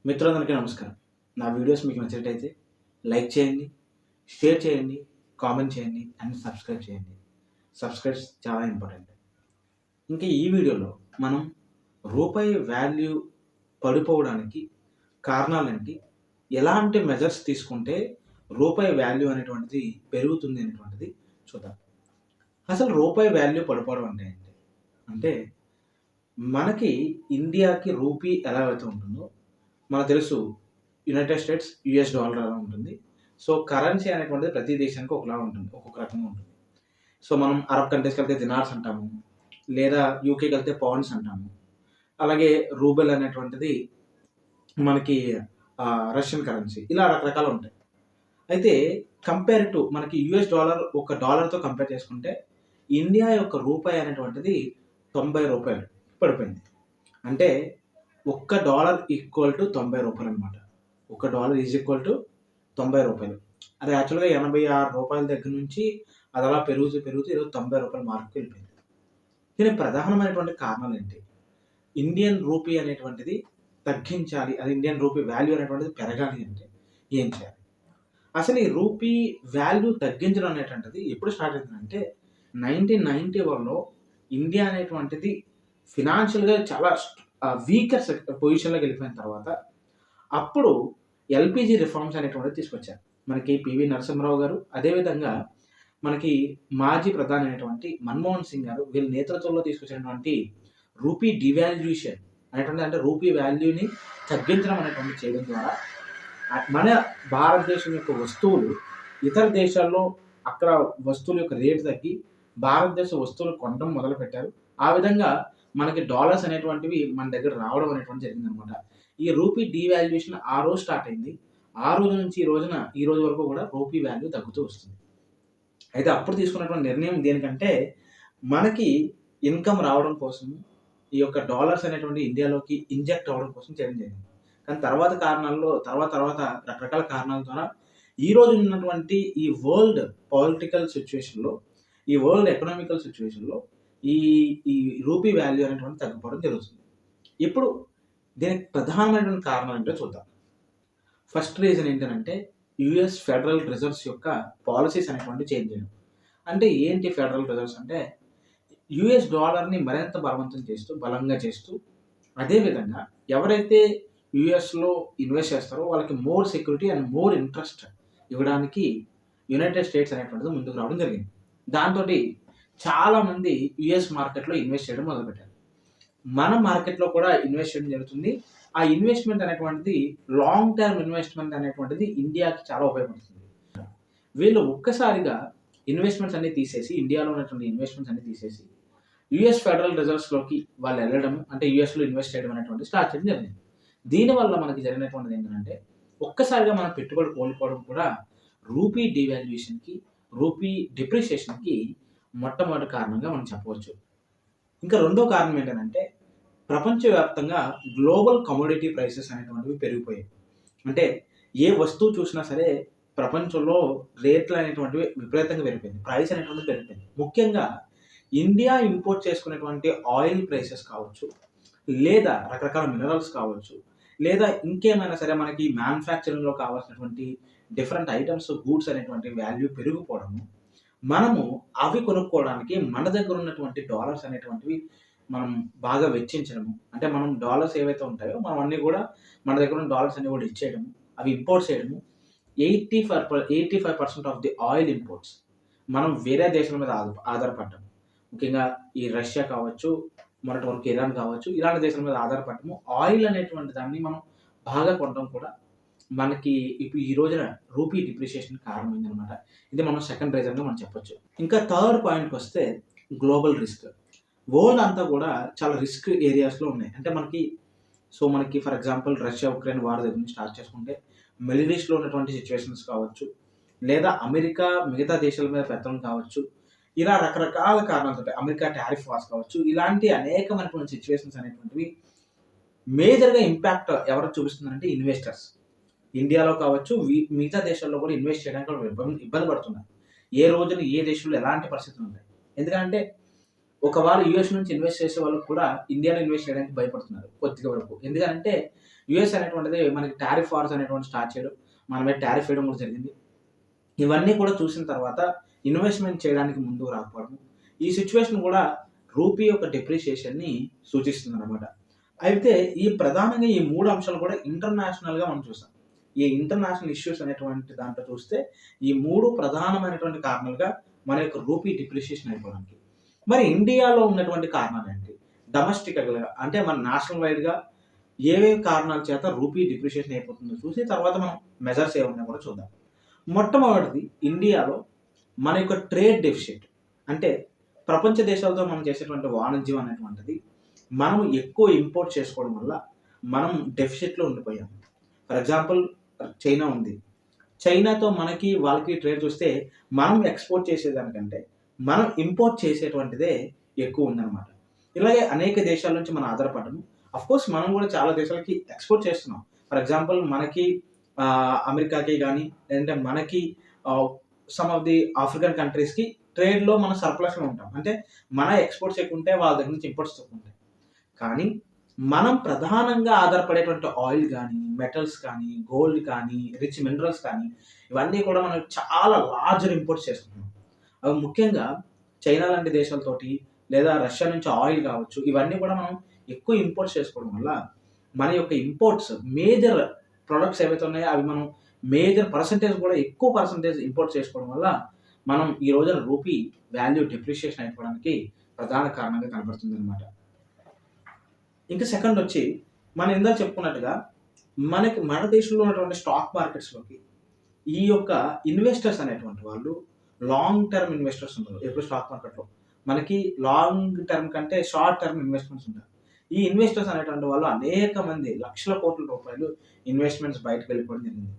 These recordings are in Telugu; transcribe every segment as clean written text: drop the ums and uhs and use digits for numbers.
మిత్రులందరికీ నమస్కారం. నా వీడియోస్ మీకు నచ్చినట్టయితే లైక్ చేయండి, షేర్ చేయండి, కామెంట్ చేయండి అండ్ సబ్స్క్రైబ్ చేయండి. సబ్స్క్రైబ్స్ చాలా ఇంపార్టెంట్. ఇంకా ఈ వీడియోలో మనం రూపాయి వాల్యూ పడిపోవడానికి కారణాలేంటి, ఎలాంటి మెజర్స్ తీసుకుంటే రూపాయి వాల్యూ అనేటువంటిది పెరుగుతుంది అనేటువంటిది చూద్దాం. అసలు రూపాయి వాల్యూ పడిపోవడం అంటే ఏంటి? అంటే మనకి ఇండియాకి రూపీ ఎలా అయితే ఉంటుందో మనకు తెలుసు. యునైటెడ్ స్టేట్స్ యూఎస్ డాలర్ అలా ఉంటుంది. సో కరెన్సీ అనేటువంటిది ప్రతి దేశానికి ఒకలా ఉంటుంది, ఒక్కొక్క రకంగా ఉంటుంది. సో మనం అరబ్ కంట్రీస్కి వెళ్తే దినార్స్ అంటాము, లేదా యూకేకి వెళ్తే పౌండ్స్ అంటాము. అలాగే రూబెల్ అనేటువంటిది మనకి రష్యన్ కరెన్సీ, ఇలా రకరకాలు ఉంటాయి. అయితే కంపేర్ టు మనకి యూఎస్ డాలర్ ఒక డాలర్తో కంపేర్ చేసుకుంటే ఇండియా యొక్క రూపాయి అనేటువంటిది 90 రూపాయలు పడిపోయింది. అంటే ఒక్క డాలర్ ఈక్వల్ టు 90 రూపాయలు అనమాట. ఒక డాలర్ ఈజ్ ఈక్వల్ టు 90 రూపాయలు. అది యాక్చువల్గా 86 రూపాయల దగ్గర నుంచి అది అలా పెరుగుతూ ఈరోజు 90 రూపాయల మార్క్కి వెళ్ళిపోయింది. దీనికి ప్రధానమైనటువంటి కారణాలు ఏంటి? ఇండియన్ రూపీ అనేటువంటిది తగ్గించాలి, అది ఇండియన్ రూపీ వాల్యూ అనేటువంటిది పెరగాలి అంటే ఏం చేయాలి? అసలు ఈ రూపీ వాల్యూ తగ్గించడం అనేటువంటిది ఎప్పుడు స్టార్ట్ అయిందంటే 1991లో ఇండియా అనేటువంటిది ఫినాన్షియల్గా చాలా వీకర్ పొజిషన్లోకి వెళ్ళిపోయిన తర్వాత అప్పుడు ఎల్పిజి రిఫార్మ్స్ అనేటువంటిది తీసుకొచ్చారు. మనకి పివి నరసింహరావు గారు, అదేవిధంగా మనకి మాజీ ప్రధాని అయినటువంటి మన్మోహన్ సింగ్ గారు, వీళ్ళ నేతృత్వంలో తీసుకొచ్చినటువంటి రూపీ డివాల్యూషన్ అనేటువంటి, అంటే రూపీ వాల్యూని తగ్గించడం అనేటువంటి చేయడం ద్వారా మన భారతదేశం యొక్క వస్తువులు ఇతర దేశాల్లో అక్కడ వస్తువుల యొక్క రేటు తగ్గి భారతదేశ వస్తువులు కొనడం మొదలుపెట్టారు. ఆ విధంగా మనకి డాలర్స్ అనేటువంటివి మన దగ్గర రావడం అనేటువంటి జరిగిందనమాట. ఈ రూపీ డీవాల్యుయేషన్ ఆ రోజు స్టార్ట్ అయింది. ఆ రోజు నుంచి ఈ రోజు వరకు కూడా రూపీ వాల్యూ తగ్గుతూ వస్తుంది. అయితే అప్పుడు తీసుకున్నటువంటి నిర్ణయం దేనికంటే మనకి ఇన్కమ్ రావడం కోసం ఈ యొక్క డాలర్స్ అనేటువంటి ఇండియాలోకి ఇంజెక్ట్ అవ్వడం కోసం చేయడం జరిగింది. కానీ తర్వాత రకరకాల కారణాల ద్వారా ఈ రోజు ఉన్నటువంటి ఈ వరల్డ్ పొలిటికల్ సిచ్యువేషన్లో, ఈ వరల్డ్ ఎకనామికల్ సిచ్యువేషన్లో ఈ ఈ రూపీ వాల్యూ అనేటువంటి తగ్గిపోవడం జరుగుతుంది. ఇప్పుడు దీనికి ప్రధానమైనటువంటి కారణం ఏంటో చూద్దాం. ఫస్ట్ రీజన్ ఏంటంటే యుఎస్ ఫెడరల్ రిజర్వ్స్ యొక్క పాలసీస్ అనేటువంటి చేంజ్ చేయడం. అంటే ఏంటి ఫెడరల్ రిజర్వ్స్ అంటే యుఎస్ డాలర్ని మరింత బలంగా చేస్తూ అదేవిధంగా ఎవరైతే యుఎస్లో ఇన్వెస్ట్ చేస్తారో వాళ్ళకి more security and more interest ఇవ్వడానికి యునైటెడ్ స్టేట్స్ అనేటువంటిది ముందుకు రావడం జరిగింది. దాంతో చాలామంది యుఎస్ మార్కెట్లో ఇన్వెస్ట్ చేయడం మొదలుపెట్టారు. మన మార్కెట్లో కూడా ఇన్వెస్ట్ చేయడం జరుగుతుంది. ఆ ఇన్వెస్ట్మెంట్ అనేటువంటిది లాంగ్ టర్మ్ ఇన్వెస్ట్మెంట్ అనేటువంటిది ఇండియాకి చాలా ఉపయోగపడుతుంది. వీళ్ళు ఒక్కసారిగా ఇన్వెస్ట్మెంట్స్ అన్ని తీసేసి, ఇండియాలో ఉన్నటువంటి ఇన్వెస్ట్మెంట్స్ అన్ని తీసేసి యుఎస్ ఫెడరల్ రిజర్వ్స్లోకి వాళ్ళు వెళ్ళడం, అంటే యుఎస్లో ఇన్వెస్ట్ చేయడం అనేటువంటి స్టార్ట్ చేయడం జరిగింది. దీనివల్ల మనకి జరిగినటువంటిది ఏంటంటే ఒక్కసారిగా మన పెట్టుబడి కోల్పోవడం కూడా రూపీ డివాల్యుయేషన్కి, రూపీ డిప్రిషియేషన్కి మొట్టమొదటి కారణంగా మనం చెప్పవచ్చు. ఇంకా రెండో కారణం ఏంటంటే ప్రపంచవ్యాప్తంగా గ్లోబల్ కమోడిటీ ప్రైసెస్ అనేటువంటివి పెరిగిపోయాయి. అంటే ఏ వస్తువు చూసినా సరే ప్రపంచంలో రేట్లు అనేటువంటివి విపరీతంగా పెరిగిపోయింది, ప్రైస్ అనేటువంటిది పెరిగిపోయింది. ముఖ్యంగా ఇండియా ఇంపోర్ట్ చేసుకునేటువంటి ఆయిల్ ప్రైసెస్ కావచ్చు, లేదా రకరకాల మినరల్స్ కావచ్చు, లేదా ఇంకేమైనా సరే మనకి మ్యానుఫ్యాక్చరింగ్లో కావాల్సినటువంటి డిఫరెంట్ ఐటమ్స్, గూడ్స్ అనేటువంటి వాల్యూ పెరిగిపోవడము, మనము అవి కొనుక్కోవడానికి మన దగ్గర ఉన్నటువంటి డాలర్స్ అనేటువంటివి మనం బాగా వెచ్చించడము, అంటే మనం డాలర్స్ ఏవైతే ఉంటాయో మనం అన్నీ కూడా మన దగ్గర ఉన్న డాలర్స్ అన్ని కూడా ఇచ్చేయడము, అవి ఇంపోర్ట్ చేయడము. 85% ఆఫ్ ది ఆయిల్ ఇంపోర్ట్స్ మనం వేరే దేశాల మీద ఆధారపడ్డాము. ముఖ్యంగా ఈ రష్యా కావచ్చు, మొన్నటి వరకు ఇరాన్ కావచ్చు, ఇలాంటి దేశాల మీద ఆధారపడటము, ఆయిల్ అనేటువంటి దాన్ని మనం బాగా కొనడం కూడా మనకి ఇప్పుడు ఈ రోజున రూపీ డిప్రిషియేషన్ కారణమైందనమాట. ఇది మనం సెకండ్ రీజన్గా మనం చెప్పొచ్చు. ఇంకా థర్డ్ పాయింట్కి వస్తే గ్లోబల్ రిస్క్. వరల్డ్ అంతా కూడా చాలా రిస్క్ ఏరియాస్లో ఉన్నాయి. అంటే మనకి for example Russia Ukraine war దగ్గర నుంచి స్టార్ట్ చేసుకుంటే మిడిల్ ఈస్ట్లో ఉన్నటువంటి సిచ్యువేషన్స్ కావచ్చు, లేదా అమెరికా మిగతా దేశాల మీద పెత్తనం కావచ్చు, ఇలా రకరకాల కారణాలతో అమెరికా టారిఫ్ వార్స్ కావచ్చు, ఇలాంటి అనేకమైనటువంటి సిచ్యువేషన్స్ అనేటువంటివి మేజర్గా ఇంపాక్ట్ ఎవరు చూపిస్తుందంటే ఇన్వెస్టర్స్. ఇండియాలో కావచ్చు, మిగతా దేశాల్లో కూడా ఇన్వెస్ట్ చేయడానికి ఇబ్బంది పడుతున్నారు. ఏ రోజున ఏ దేశంలో ఎలాంటి పరిస్థితులు ఉంటాయి. ఎందుకంటే ఒకవేళ యూఎస్ నుంచి ఇన్వెస్ట్ చేసే వాళ్ళకు కూడా ఇండియాలో ఇన్వెస్ట్ చేయడానికి భయపడుతున్నారు కొద్దిగా వరకు. ఎందుకంటే యూఎస్ అనేటువంటిది మనకి టారిఫ్ వార్స్ అనేటువంటి స్టార్ట్ చేయడం, మన మీద టారిఫ్ వేయడం కూడా జరిగింది. ఇవన్నీ కూడా చూసిన తర్వాత ఇన్వెస్ట్‌మెంట్ చేయడానికి ముందుకు రాకపోవడం. ఈ సిట్యుయేషన్ కూడా రూపీ యొక్క డిప్రిషియేషన్‌ని సూచిస్తుందన్నమాట. అయితే ప్రధానంగా ఈ 3 అంశాలు కూడా ఇంటర్నేషనల్‌గా మనం చూసాం. ఈ ఇంటర్నేషనల్ ఇష్యూస్ అనేటువంటి దాంట్లో చూస్తే ఈ 3 ప్రధానమైనటువంటి కారణాలుగా మన యొక్క రూపీ డిప్రిషియేషన్ అయిపోవడానికి. మరి ఇండియాలో ఉన్నటువంటి కారణాలేంటి? డొమెస్టికల్‌గా అంటే మన నేషనల్ వైడ్‌గా ఏవేవి కారణాల చేత రూపీ డిప్రిషియేషన్ అయిపోతుందో చూసి తర్వాత మనం మెజర్స్ ఏమున్నాయో కూడా చూద్దాం. మొట్టమొదటిది ఇండియాలో మన యొక్క ట్రేడ్ డెఫిసిట్. అంటే ప్రపంచ దేశాలతో మనం చేసేటువంటి వాణిజ్యం అనేటువంటిది మనం ఎక్కువ ఇంపోర్ట్ చేసుకోవడం వల్ల మనం డెఫిసిట్‌లో ఉండిపోయాం. ఫర్ ఎగ్జాంపుల్ చైనా ఉంది. చైనాతో మనకి వాళ్ళకి ట్రేడ్ చూస్తే మనం ఎక్స్‌పోర్ట్ చేసేదానికంటే మనం ఇంపోర్ట్ చేసేటువంటిదే ఎక్కువ ఉందన్నమాట. ఇలాగే అనేక దేశాల నుంచి మనం ఆధారపడ్డాము. అఫ్‌కోర్స్ మనం కూడా చాలా దేశాలకి ఎక్స్‌పోర్ట్ చేస్తున్నాం. ఫర్ ఎగ్జాంపుల్ మనకి అమెరికాకి గాని, లేదంటే మనకి సమ్ ఆఫ్ ది ఆఫ్రికన్ కంట్రీస్‌కి ట్రేడ్‌లో మనం సర్ప్లస్‌లో ఉంటాం. అంటే మన ఎక్స్‌పోర్ట్స్ ఎక్కువ ఉంటాయి. వాళ్ళ దగ్గర నుంచి ఇంపోర్ట్స్ తక్కువ ఉంటాయి. కానీ మనం ప్రధానంగా ఆధారపడేటువంటి ఆయిల్ గానీ, మెటల్స్ కానీ, గోల్డ్ కానీ, రిచ్ మినరల్స్ కానీ ఇవన్నీ కూడా మనం చాలా లార్జ్‌గా ఇంపోర్ట్స్ చేసుకుంటున్నాం. అవి ముఖ్యంగా చైనా లాంటి దేశాలతోటి లేదా రష్యా నుంచి ఆయిల్ కావచ్చు, ఇవన్నీ కూడా మనం ఎక్కువ ఇంపోర్ట్స్ చేసుకోవడం వల్ల మన యొక్క ఇంపోర్ట్స్ మేజర్ ప్రొడక్ట్స్ ఏవైతే ఉన్నాయో అవి మనం మేజర్ పర్సెంటేజ్ కూడా ఎక్కువ పర్సెంటేజ్ ఇంపోర్ట్ చేసుకోవడం వల్ల మనం ఈ రోజున రూపీ వాల్యూ డిప్రిషియేషన్ అయిపోవడానికి ప్రధాన కారణంగా కనబడుతుందనమాట. ఇంకా సెకండ్ వచ్చి మనం ఇందాక చెప్పుకున్నట్టుగా మన దేశంలో ఉన్నటువంటి స్టాక్ మార్కెట్స్‌లోకి ఈ యొక్క ఇన్వెస్టర్స్ అనేటువంటి వాళ్ళు లాంగ్ టర్మ్ ఇన్వెస్టర్స్ ఉంటారు. ఎప్పుడు స్టాక్ మార్కెట్‌లో. మనకి లాంగ్ టర్మ్ కంటే షార్ట్ టర్మ్ ఇన్వెస్ట్‌మెంట్స్ ఉంటాయి. ఈ ఇన్వెస్టర్స్ అనేటువంటి వాళ్ళు అనేక మంది లక్షల కోట్ల రూపాయలు ఇన్వెస్ట్‌మెంట్స్ బయటకు వెళ్ళిపోవడం జరిగింది.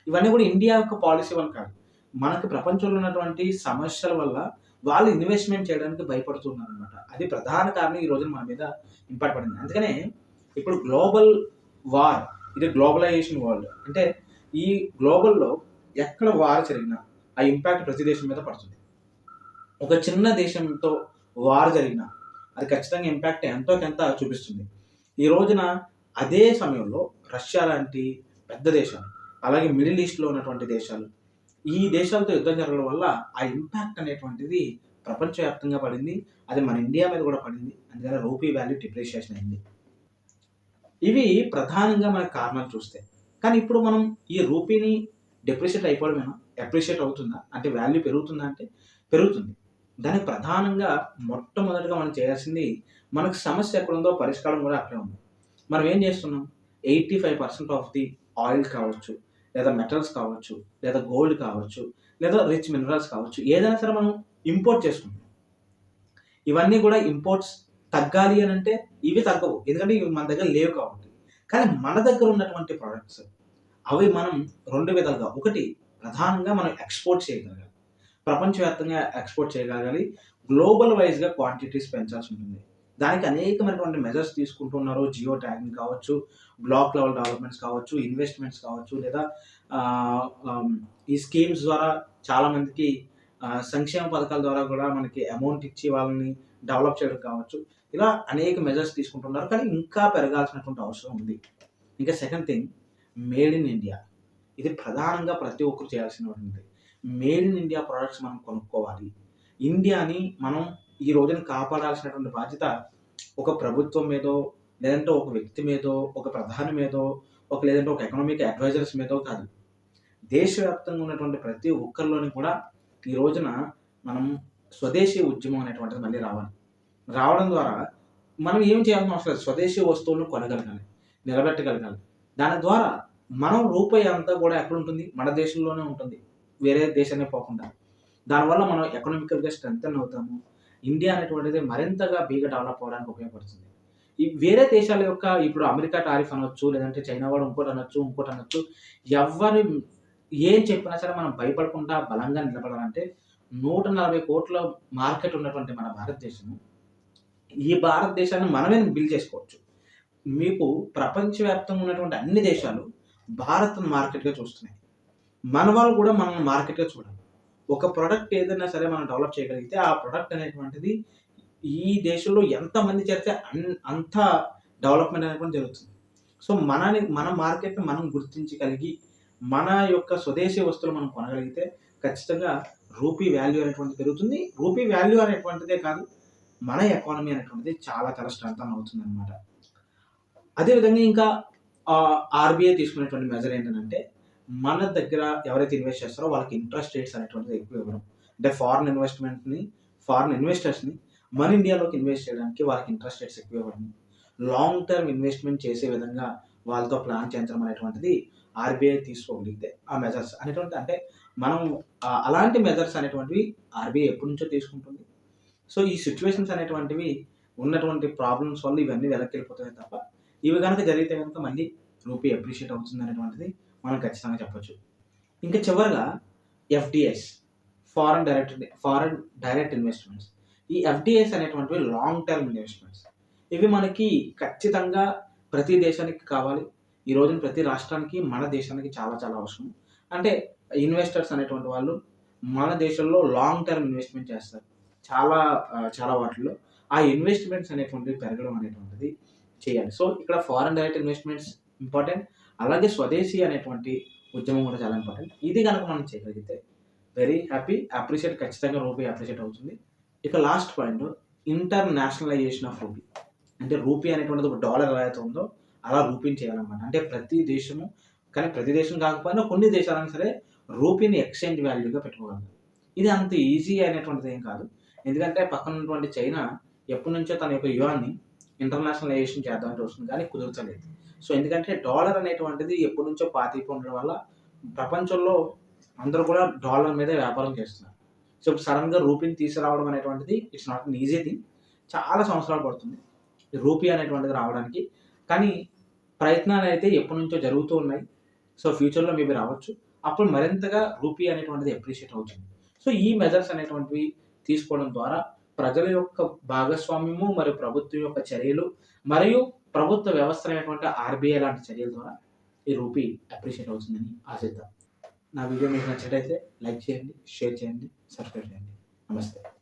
ఇవన్నీ కూడా ఇండియా యొక్క పాలిసీ వల్ల కాదు. మనకి ప్రపంచంలో ఉన్నటువంటి సమస్యల వల్ల వాళ్ళు ఇన్వెస్ట్‌మెంట్ చేయడానికి భయపడుతున్నారనమాట. అది ప్రధాన కారణం ఈ రోజున మన మీద ఇంపాక్ట్ పడింది. అందుకనే ఇప్పుడు గ్లోబల్ వార్ ఇది గ్లోబలైజేషన్ వరల్డ్. అంటే ఈ గ్లోబల్‌లో ఎక్కడ వార్ జరిగినా ఆ ఇంపాక్ట్ ప్రతి దేశం మీద పడుతుంది. ఒక చిన్న దేశంతో వార్ జరిగినా అది ఖచ్చితంగా ఇంపాక్ట్ ఎంతో కొంత చూపిస్తుంది. ఈ రోజున అదే సమయంలో రష్యా లాంటి పెద్ద దేశాలు, అలాగే మిడిల్ ఈస్ట్‌లో ఉన్నటువంటి దేశాలు, ఈ దేశాలతో యుద్ధం జరగడం వల్ల ఆ ఇంపాక్ట్ అనేటువంటిది ప్రపంచవ్యాప్తంగా పడింది. అది మన ఇండియా మీద కూడా పడింది. అందుకని రూపీ వాల్యూ డిప్రిషియేషన్ అయింది. ఇవి ప్రధానంగా మనకు కారణాలు చూస్తే. కానీ ఇప్పుడు మనం ఈ రూపీని డిప్రిషియేట్ అయిపోవడమేనా? అప్రిషియేట్ అవుతుందా? అంటే వాల్యూ పెరుగుతుందా అంటే పెరుగుతుంది. దానికి ప్రధానంగా మొట్టమొదటిగా మనం చేయాల్సింది మనకు సమస్య ఎక్కడుందో పరిష్కారం కూడా అక్కడే ఉంది. మనం ఏం చేస్తున్నాం? 85% ఆఫ్ ది ఆయిల్ కావచ్చు, లేదా మెటల్స్ కావచ్చు, లేదా గోల్డ్ కావచ్చు, లేదా రిచ్ మినరల్స్ కావచ్చు, ఏదైనా సరే మనం ఇంపోర్ట్ చేసుకుంటున్నాం. ఇవన్నీ కూడా ఇంపోర్ట్స్ తగ్గాలి అనంటే ఇవి తగ్గవు. ఎందుకంటే ఇవి మన దగ్గర లేవు కాబట్టి. కానీ మన దగ్గర ఉన్నటువంటి ప్రొడక్ట్స్ అవి మనం 2 విధాలుగా ఒకటి ప్రధానంగా మనం ఎక్స్‌పోర్ట్ చేయగలగాలి. ప్రపంచవ్యాప్తంగా ఎక్స్‌పోర్ట్ చేయగలగాలి. గ్లోబల్ వైస్‌గా క్వాంటిటీస్ పెంచాల్సి ఉంటుంది. దానికి అనేకమైనటువంటి మెజర్స్ తీసుకుంటున్నారు. జియో ట్యాగింగ్ కావచ్చు, బ్లాక్ లెవెల్ డెవలప్‌మెంట్స్ కావచ్చు, ఇన్వెస్ట్‌మెంట్స్ కావచ్చు, లేదా ఆహ్, ఆహ్, ఈ స్కీమ్స్ ద్వారా చాలా మందికి సంక్షేమ పథకాల ద్వారా కూడా మనకి అమౌంట్ ఇచ్చి వాళ్ళని డెవలప్ చేయడం కావచ్చు. ఇలా అనేక మెజర్స్ తీసుకుంటున్నారు. కానీ ఇంకా పెరగాల్సినటువంటి అవసరం ఉంది. ఇంకా second thing made in India. ఇది ప్రధానంగా ప్రతి ఒక్కరు చేయాల్సినటువంటిది. మేడ్ ఇన్ ఇండియా ప్రొడక్ట్స్ మనం కొనుక్కోవాలి. ఇండియాని మనం ఈ రోజున కాపాడాల్సినటువంటి బాధ్యత ఒక ప్రభుత్వం మీదో, లేదంటే ఒక వ్యక్తి మీదో, ఒక ప్రధాని మీదో, లేదంటే ఒక ఎకనామిక్ అడ్వైజర్స్ మీదో కాదు. దేశవ్యాప్తంగా ఉన్నటువంటి ప్రతి ఒక్కరిలోని కూడా ఈ రోజున మనం స్వదేశీ ఉద్యమం అనేటువంటిది మళ్ళీ రావాలి. రావడం ద్వారా మనం ఏం చేయాల్సిన అవసరం లేదు. స్వదేశీ వస్తువులను కొనగలగాలి, నిలబెట్టగలగాలి. దాని ద్వారా మనం రూపాయి అంతా కూడా ఎక్కడుంటుంది? మన దేశంలోనే ఉంటుంది. వేరే దేశానికి పోకుండా. దానివల్ల మనం ఎకనామికల్‌గా స్ట్రెంథెన్ అవుతాము. ఇండియా అనేటువంటిది మరింతగా డెవలప్ అవ్వడానికి ఉపయోగపడుతుంది. ఈ వేరే దేశాల యొక్క ఇప్పుడు అమెరికా టారిఫ్ అనొచ్చు, లేదంటే చైనా వాడు ఇంకోటనొచ్చు. ఎవ్వరు ఏం చెప్పినా సరే మనం భయపడకుండా బలంగా నిలబడాలంటే 140,00,00,000 మార్కెట్ ఉన్నటువంటి మన భారతదేశం, ఈ భారతదేశాన్ని మనమే బిల్డ్ చేసుకోవచ్చు. మీకు ప్రపంచవ్యాప్తంగా ఉన్నటువంటి అన్ని దేశాలు భారత్‌ని మార్కెట్‌గా చూస్తున్నాయి. మన వాళ్ళు కూడా మనల్ని మార్కెట్‌గా చూడాలి. ఒక ప్రొడక్ట్ ఏదైనా సరే మనం డెవలప్ చేయగలిగితే ఆ ప్రొడక్ట్ అనేటువంటిది ఈ దేశంలో ఎంతమంది చేరితే అంత డెవలప్‌మెంట్ అనేటువంటిది జరుగుతుంది. సో మన మార్కెట్‌ని మనం గుర్తించగలిగి, మన యొక్క స్వదేశీ వస్తువులు మనం కొనగలిగితే ఖచ్చితంగా రూపీ వాల్యూ అనేటువంటిది పెరుగుతుంది. రూపీ వాల్యూ అనేటువంటిదే కాదు, మన ఎకానమీ అనేటువంటిది చాలా చాలా స్ట్రెంథెన్ అవుతుందనమాట. అదే విధంగా ఇంకా ఆర్‌బీఐ తీసుకునేటువంటి మెజర్ ఏంటనంటే, మన దగ్గర ఎవరైతే ఇన్వెస్ట్ చేస్తారో వాళ్ళకి ఇంట్రెస్ట్ రేట్స్ అనేటువంటిది ఎక్కువ ఇవ్వడం. అంటే ఫారిన్ ఇన్వెస్టర్స్‌ని మన ఇండియాలోకి ఇన్వెస్ట్ చేయడానికి వాళ్ళకి ఇంట్రెస్ట్ రేట్స్ ఎక్కువ ఇవ్వడం. లాంగ్ టర్మ్ ఇన్వెస్ట్‌మెంట్ చేసే విధంగా వాళ్ళతో ప్లాన్ చేయించడం అనేటువంటిది ఆర్‌బీఐ తీసుకోగలిగితే ఆ మెజర్స్ అనేటువంటిది అంటే మనం అలాంటి మెజర్స్ అనేటువంటివి ఆర్‌బీఐ ఎప్పటినుంచో తీసుకుంటుంది. సో, ఈ సిట్యుయేషన్స్ అనేటువంటివి ఉన్నటువంటి ప్రాబ్లమ్స్ వల్ల ఇవన్నీ వెనక్కెళ్ళిపోతాయి తప్ప, ఇవి గనక జరిగితే గనక మళ్ళీ రూపీ అప్రిషియేట్ అవుతుందనేటువంటిది మనం ఖచ్చితంగా చెప్పొచ్చు. ఇంకా చివరగా ఎఫ్‌డిఐస్ ఫారెన్ డైరెక్ట్ ఇన్వెస్ట్‌మెంట్స్. ఈ ఎఫ్‌డిఐస్ అనేటువంటివి లాంగ్ టర్మ్ ఇన్వెస్ట్‌మెంట్స్. ఇవి మనకి ఖచ్చితంగా ప్రతి దేశానికి కావాలి. ఈ రోజున ప్రతి రాష్ట్రానికి, మన దేశానికి చాలా చాలా అవసరం. అంటే ఇన్వెస్టర్స్ అనేటువంటి వాళ్ళు మన దేశంలో లాంగ్ టర్మ్ ఇన్వెస్ట్‌మెంట్ చేస్తారు. చాలా వాటిల్లో. ఆ ఇన్వెస్ట్‌మెంట్స్ అనేటువంటివి పెరగడం అనేటువంటిది చేయాలి. సో, ఇక్కడ ఫారెన్ డైరెక్ట్ ఇన్వెస్ట్‌మెంట్స్ ఇంపార్టెంట్. అలాగే స్వదేశీ అనేటువంటి ఉద్యమం కూడా చాలా ఇంపార్టెంట్. ఇది గనక మనం చేయగలిగితే వెరీ హ్యాపీ. ఖచ్చితంగా రూపీ అప్రిషియేట్ అవుతుంది. ఇక last point internationalisation of rupee. అంటే రూపీ అనేటువంటిది ఒక డాలర్ ఎలా అయితే ఉందో అలా రూపీని చేయాలన్నమాట. అంటే ప్రతి దేశం కాకపోయినా కొన్ని దేశాలైనా సరే రూపీని ఎక్స్‌చేంజ్ వాల్యూగా పెట్టుకోగలరు. ఇది అంత ఈజీ అయినటువంటిది ఏం కాదు. ఎందుకంటే పక్కన ఉన్నటువంటి చైనా ఎప్పటినుంచో తన యొక్క యువాన్‌ని ఇంటర్నేషనలైజేషన్ చేద్దామని చూస్తుంది కానీ కుదురుతలేదు. సో, ఎందుకంటే డాలర్ అనేటువంటిది ఎప్పటినుంచో పాతైపోయి ఉండడం వల్ల ప్రపంచంలో అందరూ కూడా డాలర్ మీదే వ్యాపారం చేస్తున్నారు. సో, ఇప్పుడు సడెన్‌గా రూపీని తీసుకురావడం అనేటువంటిది it's not an easy thing. చాలా సంవత్సరాలు పడుతుంది. ఈ రూపీ అనేటువంటిది రావడానికి. కానీ ప్రయత్నాలైతే ఎప్పటినుంచో జరుగుతూ ఉన్నాయి. సో, ఫ్యూచర్‌లో మేబీ రావచ్చు. అప్పుడు మరింతగా రూపీ అనేటువంటిది అప్రిషియేట్ అవుతుంది. సో, ఈ మెజర్స్ అనేటువంటివి తీసుకోవడం ద్వారా ప్రజల యొక్క భాగస్వామ్యము మరియు ప్రభుత్వం యొక్క చర్యలు మరియు ప్రభుత్వ వ్యవస్థ అయినటువంటి ఆర్‌బీఐ లాంటి చర్యల ద్వారా ఈ రూపీ అప్రిషియేట్ అవుతుందని ఆశిద్దాం. నా వీడియో మీకు నచ్చినట్టయితే లైక్ చేయండి, షేర్ చేయండి, సబ్స్క్రైబ్ చేయండి. నమస్తే.